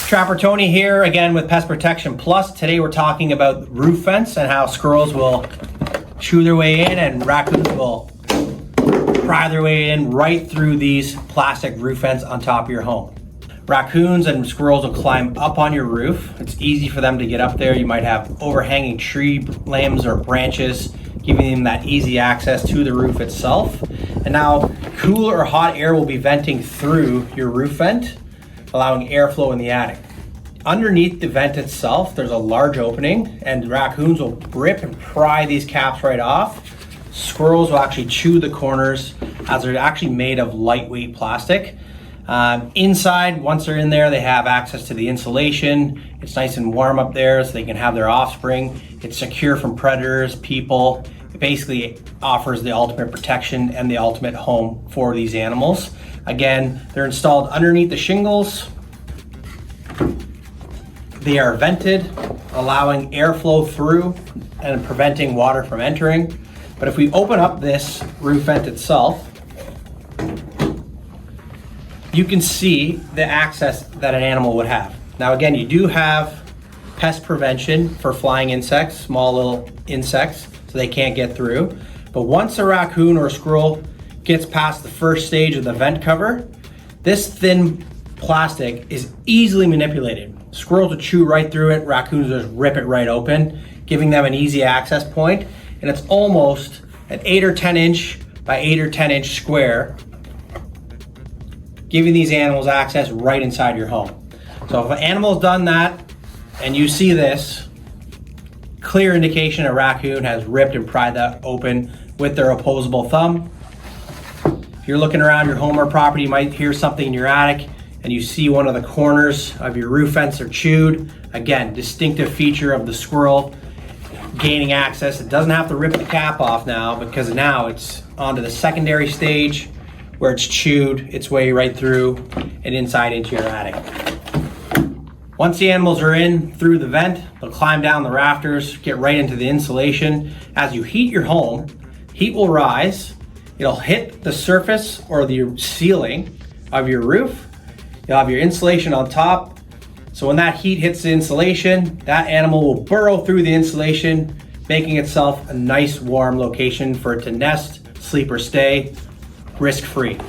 Trapper Tony here again with Pest Protection Plus. Today we're talking about roof vents and how squirrels will chew their way in and raccoons will pry their way in right through these plastic roof vents on top of your home. Raccoons and squirrels will climb up on your roof. It's easy for them to get up there. You might have overhanging tree limbs or branches, giving them that easy access to the roof itself. And now cool or hot air will be venting through your roof vent, allowing airflow in the attic. Underneath the vent itself, there's a large opening, and raccoons will rip and pry these caps right off. Squirrels will actually chew the corners as they're actually made of lightweight plastic. Inside, once they're in there, they have access to the insulation. It's nice and warm up there so they can have their offspring. It's secure from predators, people. It basically offers the ultimate protection and the ultimate home for these animals. Again, they're installed underneath the shingles. They are vented, allowing airflow through and preventing water from entering. But if we open up this roof vent itself, you can see the access that an animal would have. Now again, you do have pest prevention for flying insects, small little insects, so they can't get through. But once a raccoon or a squirrel gets past the first stage of the vent cover, this thin plastic is easily manipulated. Squirrels will chew right through it, raccoons will just rip it right open, giving them an easy access point. And it's almost an 8 or 10 inch by 8 or 10 inch square, giving these animals access right inside your home. So if an animal's done that and you see this, clear indication a raccoon has ripped and pried that open with their opposable thumb. If you're looking around your home or property, you might hear something in your attic and you see one of the corners of your roof vents are chewed. Again, distinctive feature of the squirrel gaining access. It doesn't have to rip the cap off now, because now it's onto the secondary stage where it's chewed its way right through and inside into your attic. Once the animals are in through the vent, they'll climb down the rafters, get right into the insulation. As you heat your home, heat will rise. It'll hit the surface or the ceiling of your roof. You'll have your insulation on top. So when that heat hits the insulation, that animal will burrow through the insulation, making itself a nice warm location for it to nest, sleep, or stay risk-free.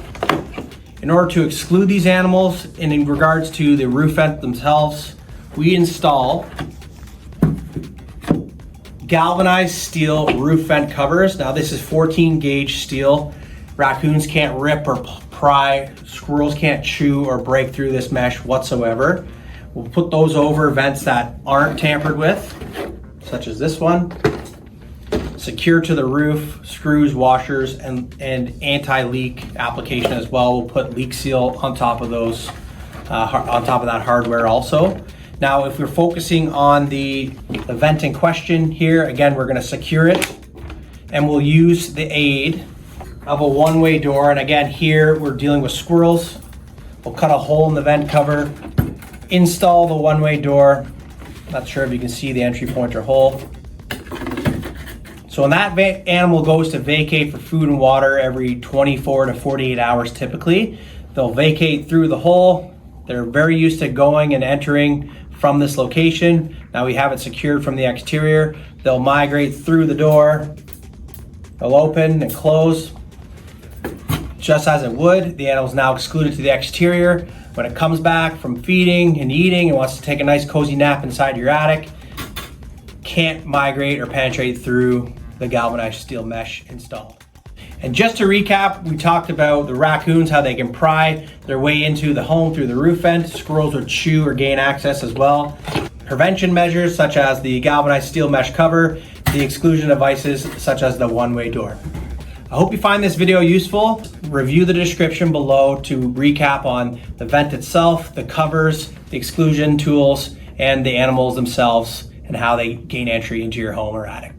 In order to exclude these animals, and in regards to the roof vent themselves, we install galvanized steel roof vent covers. Now this is 14 gauge steel. Raccoons can't rip or pry, squirrels can't chew or break through this mesh whatsoever. We'll put those over vents that aren't tampered with, such as this one. Secure to the roof, screws, washers, and anti-leak application as well. We'll put leak seal on top of those, on top of that hardware also. Now, if we're focusing on the vent in question here, again, we're gonna secure it, and we'll use the aid of a one-way door. And again, here we're dealing with squirrels. We'll cut a hole in the vent cover, install the one-way door. Not sure if you can see the entry point or hole. So when that animal goes to vacate for food and water every 24 to 48 hours typically, they'll vacate through the hole. They're very used to going and entering from this location. Now we have it secured from the exterior. They'll migrate through the door. They'll open and close just as it would. The animal's now excluded to the exterior. When it comes back from feeding and eating and wants to take a nice cozy nap inside your attic, can't migrate or penetrate through the galvanized steel mesh installed. And just to recap, we talked about the raccoons, how they can pry their way into the home through the roof vent. Squirrels will chew or gain access as well. Prevention measures such as the galvanized steel mesh cover, the exclusion devices such as the one-way door. I hope you find this video useful. Review the description below to recap on the vent itself, the covers, the exclusion tools, and the animals themselves and how they gain entry into your home or attic.